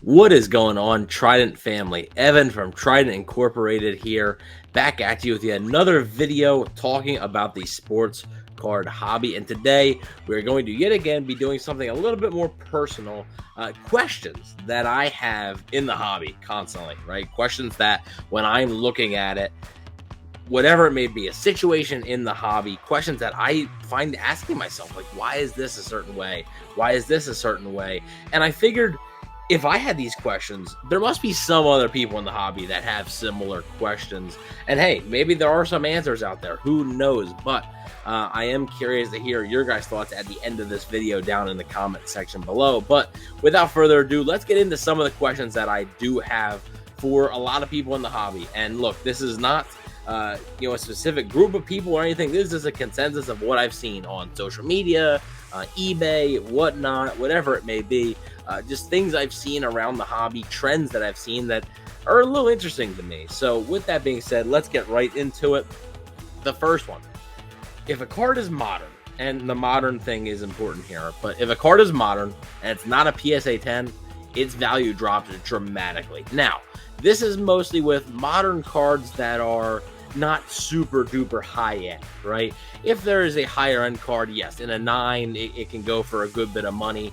What is going on, Trident family? Evan from Trident Incorporated here, back at you with yet another video talking about the sports card hobby. And today we're going to yet again be doing something a little bit more personal, questions that I have in the hobby constantly, right? Questions that when I'm looking at it, whatever it may be, a situation in the hobby, questions that I find asking myself, like, why is this a certain way? Why is this a certain way? And I figured if I had these questions, there must be some other people in the hobby that have similar questions. And hey, maybe there are some answers out there. Who knows? But I am curious to hear your guys' thoughts at the end of this video down in the comment section below. But without further ado, let's get into some of the questions that I do have for a lot of people in the hobby. And look, this is not a specific group of people or anything. This is a consensus of what I've seen on social media, eBay, whatnot, whatever it may be. Just things I've seen around the hobby, trends that I've seen that are a little interesting to me. So with that being said, let's get right into it. The first one, if a card is modern, and the modern thing is important here, but if a card is modern and it's not a PSA 10, its value drops dramatically. Now, this is mostly with modern cards that are not super duper high end, right? If there is a higher end card, yes, in a 9 it can go for a good bit of money.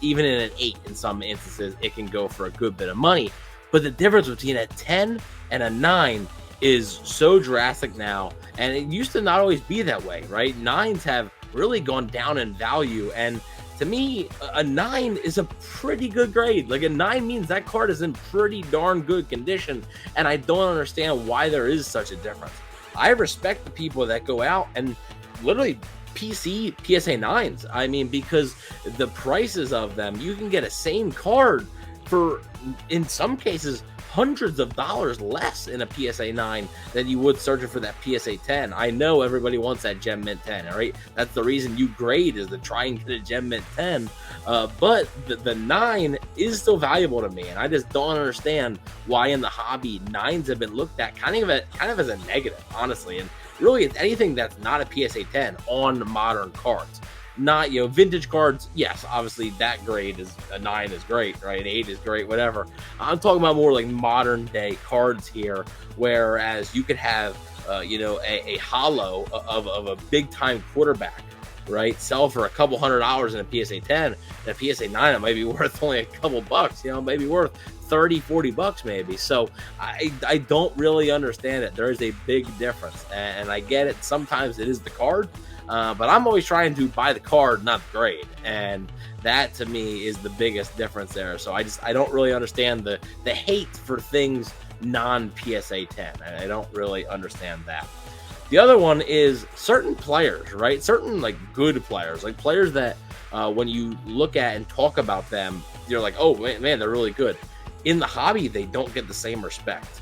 Even in an 8 in some instances it can go for a good bit of money. But the difference between a 10 and a 9 is so drastic now, and it used to not always be that way, right? 9s have really gone down in value, and to me, a 9 is a pretty good grade. Like, a 9 means that card is in pretty darn good condition, and I don't understand why there is such a difference. I respect the people that go out and literally PSA 9s. I mean, because the prices of them, you can get a same card for, in some cases, hundreds of dollars less in a PSA 9 than you would searching for that PSA 10. I know everybody wants that Gem Mint 10, all right? That's the reason you grade, is to try and get a Gem Mint 10. But the 9 is still valuable to me, and I just don't understand why in the hobby 9s have been looked at kind of as a negative, honestly. And really, it's anything that's not a PSA 10 on modern cards. Not, vintage cards, yes, obviously that grade is a 9 is great, right? An 8 is great, whatever. I'm talking about more like modern day cards here, whereas you could have a hollow of a big time quarterback, right, sell for a couple $100 in a PSA 10, and a PSA 9 it might be worth only a couple bucks, maybe worth 30, 40 bucks maybe. So I don't really understand it. There is a big difference, and I get it. Sometimes it is the card, but I'm always trying to buy the card, not the grade, and that to me is the biggest difference there. So I don't really understand the hate for things non-PSA 10, and I don't really understand that. The other one is certain players, right? Certain like good players, like players that when you look at and talk about them, you're like, oh man, they're really good. In the hobby, they don't get the same respect.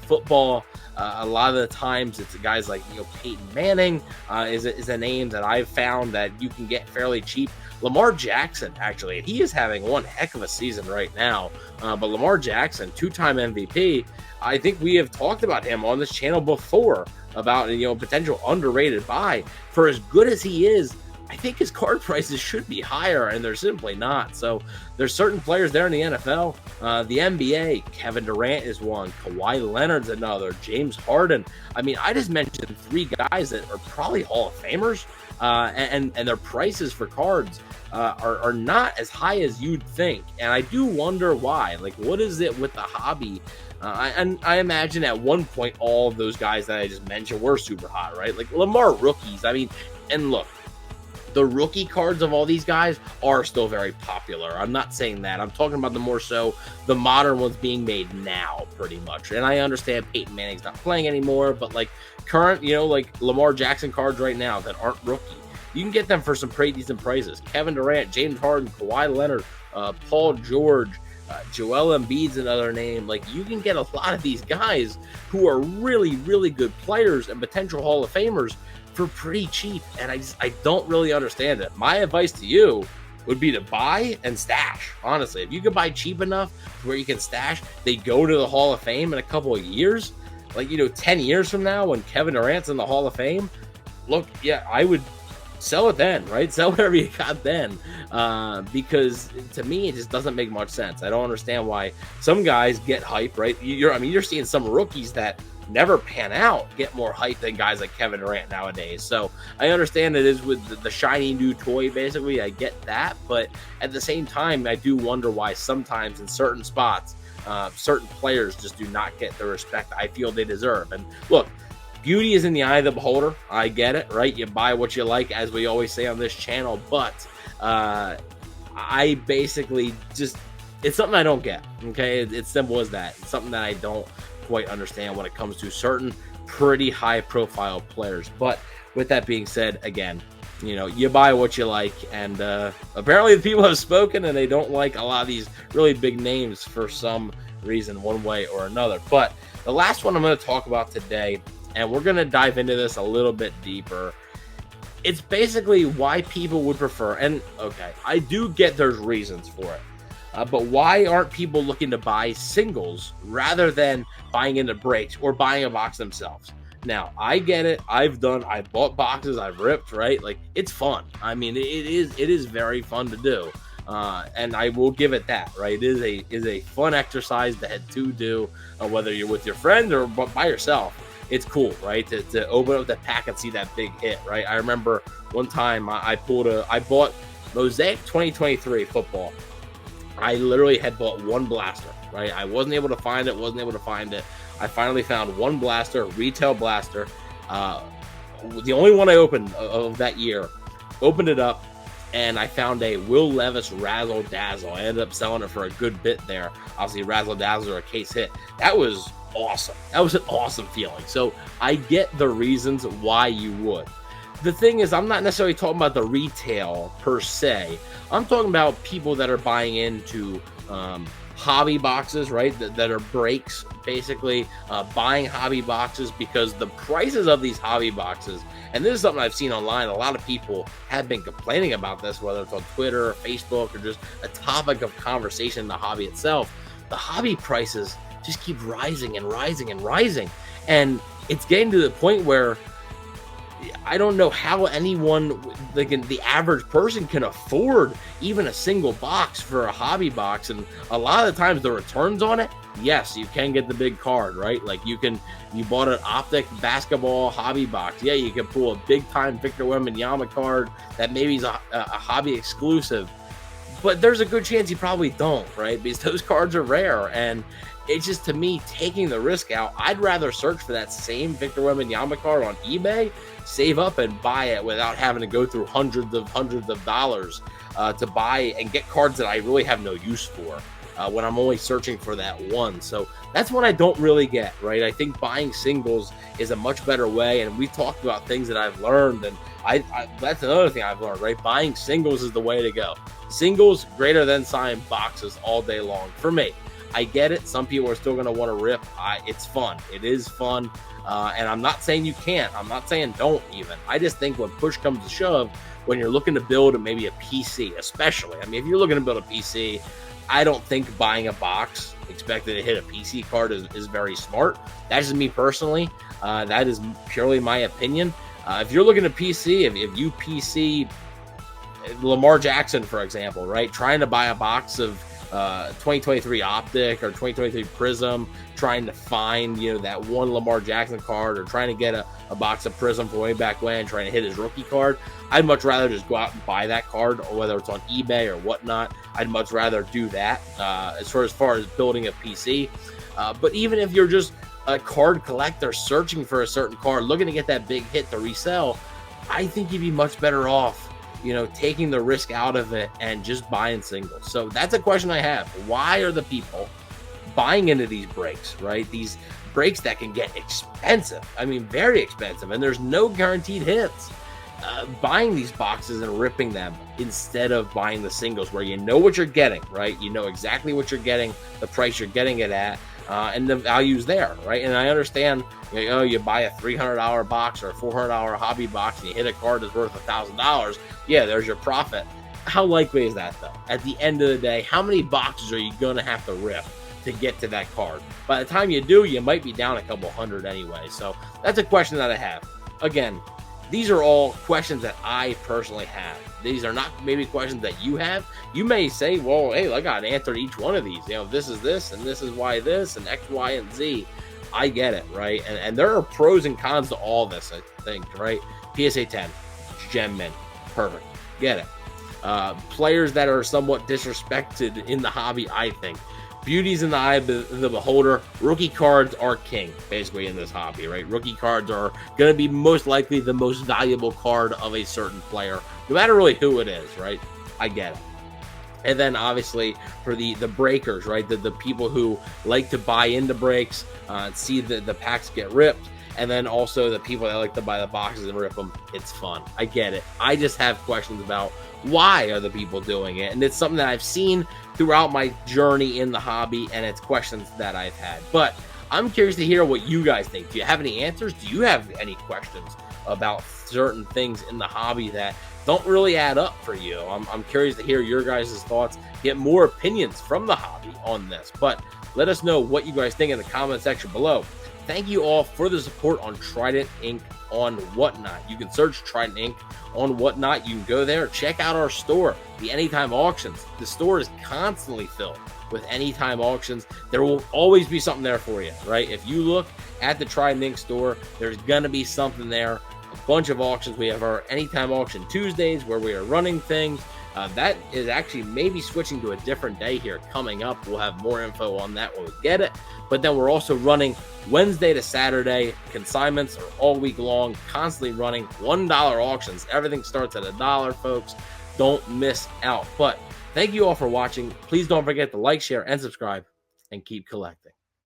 Football, a lot of the times it's guys like Peyton Manning is a name that I've found that you can get fairly cheap. Lamar Jackson, actually, he is having one heck of a season right now. But Lamar Jackson, 2-time MVP, I think we have talked about him on this channel before about potential underrated buy. For as good as he is, I think his card prices should be higher, and they're simply not. So there's certain players there in the NFL, the NBA. Kevin Durant is one, Kawhi Leonard's another, James Harden. I mean, I just mentioned 3 guys that are probably Hall of Famers, and their prices for cards are not as high as you'd think. And I do wonder why. Like, what is it with the hobby? And I imagine at one point all of those guys that I just mentioned were super hot, right? Like Lamar rookies. I mean, and look, the rookie cards of all these guys are still very popular. I'm not saying that. I'm talking about the modern ones being made now, pretty much. And I understand Peyton Manning's not playing anymore, but like current, like Lamar Jackson cards right now that aren't rookie, you can get them for some pretty decent prices. Kevin Durant, James Harden, Kawhi Leonard, Paul George, Joel Embiid's another name. Like, you can get a lot of these guys who are really, really good players and potential Hall of Famers for pretty cheap, and I don't really understand it. My advice to you would be to buy and stash. Honestly, if you could buy cheap enough where you can stash, they go to the Hall of Fame in a couple of years, like 10 years from now when Kevin Durant's in the Hall of Fame. Look, yeah, I would sell it then, right? Sell whatever you got then, because to me it just doesn't make much sense. I don't understand why some guys get hype, right? I mean, you're seeing some rookies that never pan out get more hype than guys like Kevin Durant nowadays. So I understand it is with the shiny new toy, basically. I get that, but at the same time, I do wonder why sometimes in certain spots, certain players just do not get the respect I feel they deserve. And look, beauty is in the eye of the beholder. I get it, right? You buy what you like, as we always say on this channel. But I basically just, it's something I don't get. Okay, it's simple as that. It's something that I don't quite understand when it comes to certain pretty high profile players. But with that being said, again, you buy what you like, and apparently the people have spoken and they don't like a lot of these really big names for some reason, one way or another. But the last one I'm going to talk about today, and we're going to dive into this a little bit deeper, it's basically why people would prefer, and okay, I do get there's reasons for it, but why aren't people looking to buy singles rather than buying into breaks or buying a box themselves? Now, I get it. I've bought boxes, I've ripped, right? Like, it's fun. I mean, it is very fun to do. And I will give it that, right? It is a fun exercise to do, whether you're with your friend or by yourself. It's cool, right? To open up the pack and see that big hit, right? I remember one time I bought Mosaic 2023 football. I literally had bought one blaster, right? I wasn't able to find it. I finally found one blaster, retail blaster. The only one I opened of that year. Opened it up, and I found a Will Levis Razzle Dazzle. I ended up selling it for a good bit there. Obviously, Razzle Dazzle or a case hit. That was awesome. That was an awesome feeling. So I get the reasons why you would. The thing is, I'm not necessarily talking about the retail per se. I'm talking about people that are buying into hobby boxes, right? That are breaks, basically, buying hobby boxes, because the prices of these hobby boxes, and this is something I've seen online, a lot of people have been complaining about this, whether it's on Twitter or Facebook or just a topic of conversation in the hobby itself. The hobby prices just keep rising and rising and rising. And it's getting to the point where I don't know how anyone, like the average person, can afford even a single box for a hobby box. And a lot of the times the returns on it, yes, you can get the big card, right? Like you bought an Optic basketball hobby box. Yeah, you can pull a big time Victor Wembanyama card that maybe is a hobby exclusive. But there's a good chance you probably don't, right? Because those cards are rare. And it's just, to me, taking the risk out. I'd rather search for that same Victor Wembanyama card on eBay, save up and buy it without having to go through hundreds of dollars to buy and get cards that I really have no use for when I'm only searching for that one. So that's what I don't really get, right? I think buying singles is a much better way, and we talked about things that I've learned, and I that's another thing I've learned, right? Buying singles is the way to go. Singles greater than signed boxes all day long for me. I get it. Some people are still going to want to rip. It's fun. It is fun. And I'm not saying you can't. I'm not saying don't even. I just think when push comes to shove, when you're looking to build maybe a PC, especially. I mean, if you're looking to build a PC, I don't think buying a box expecting to hit a PC card is very smart. That's just me personally. That is purely my opinion. If you're looking at PC, if you PC Lamar Jackson, for example, right, trying to buy a box of 2023 Optic or 2023 Prism, trying to find that one Lamar Jackson card, or trying to get a box of Prism from way back when, trying to hit his rookie card, I'd much rather just go out and buy that card, or whether it's on eBay or whatnot. I'd much rather do that as far as building a PC. But even if you're just a card collector searching for a certain card, looking to get that big hit to resell, I think you'd be much better off taking the risk out of it and just buying singles. So that's a question I have. Why are the people buying into these breaks, right? These breaks that can get expensive. I mean, very expensive, and there's no guaranteed hits. Buying these boxes and ripping them instead of buying the singles, where you know what you're getting, right? You know exactly what you're getting, the price you're getting it at, and the value's there, right? And I understand, you buy a $300 box or a $400 hobby box and you hit a card that's worth $1,000. Yeah, there's your profit. How likely is that, though? At the end of the day, how many boxes are you going to have to rip to get to that card? By the time you do, you might be down a couple hundred anyway. So that's a question that I have. Again, these are all questions that I personally have. These are not maybe questions that you have. You may say, well, hey, I got answered each one of these. This is this, and this is why this, and X, Y, and Z. I get it, right? And there are pros and cons to all this, I think, right? PSA 10, gem mint, perfect. Get it. Players that are somewhat disrespected in the hobby, I think. Beauty's in the eye of the beholder. Rookie cards are king, basically, in this hobby, right? Rookie cards are going to be most likely the most valuable card of a certain player, no matter really who it is, right? I get it. And then, obviously, for the breakers, right? The people who like to buy into breaks, see the packs get ripped, and then also the people that like to buy the boxes and rip them. It's fun. I get it. I just have questions about why are the people doing it, and it's something that I've seen throughout my journey in the hobby, and it's questions that I've had. But I'm curious to hear what you guys think. Do you have any answers? Do you have any questions about certain things in the hobby that don't really add up for you? I'm curious to hear your guys' thoughts, get more opinions from the hobby on this. But let us know what you guys think in the comment section below. Thank you all for the support on Trident Inc. on Whatnot. You can search Trident Inc. on Whatnot. You can go there, check out our store, the Anytime Auctions. The store is constantly filled with Anytime Auctions. There will always be something there for you, right? If you look at the Trident Inc. store, there's going to be something there. A bunch of auctions. We have our Anytime Auction Tuesdays where we are running things. That is actually maybe switching to a different day here coming up. We'll have more info on that when we get it. But then we're also running Wednesday to Saturday. Consignments are all week long, constantly running $1 auctions. Everything starts at $1, folks. Don't miss out. But thank you all for watching. Please don't forget to like, share, and subscribe, and keep collecting.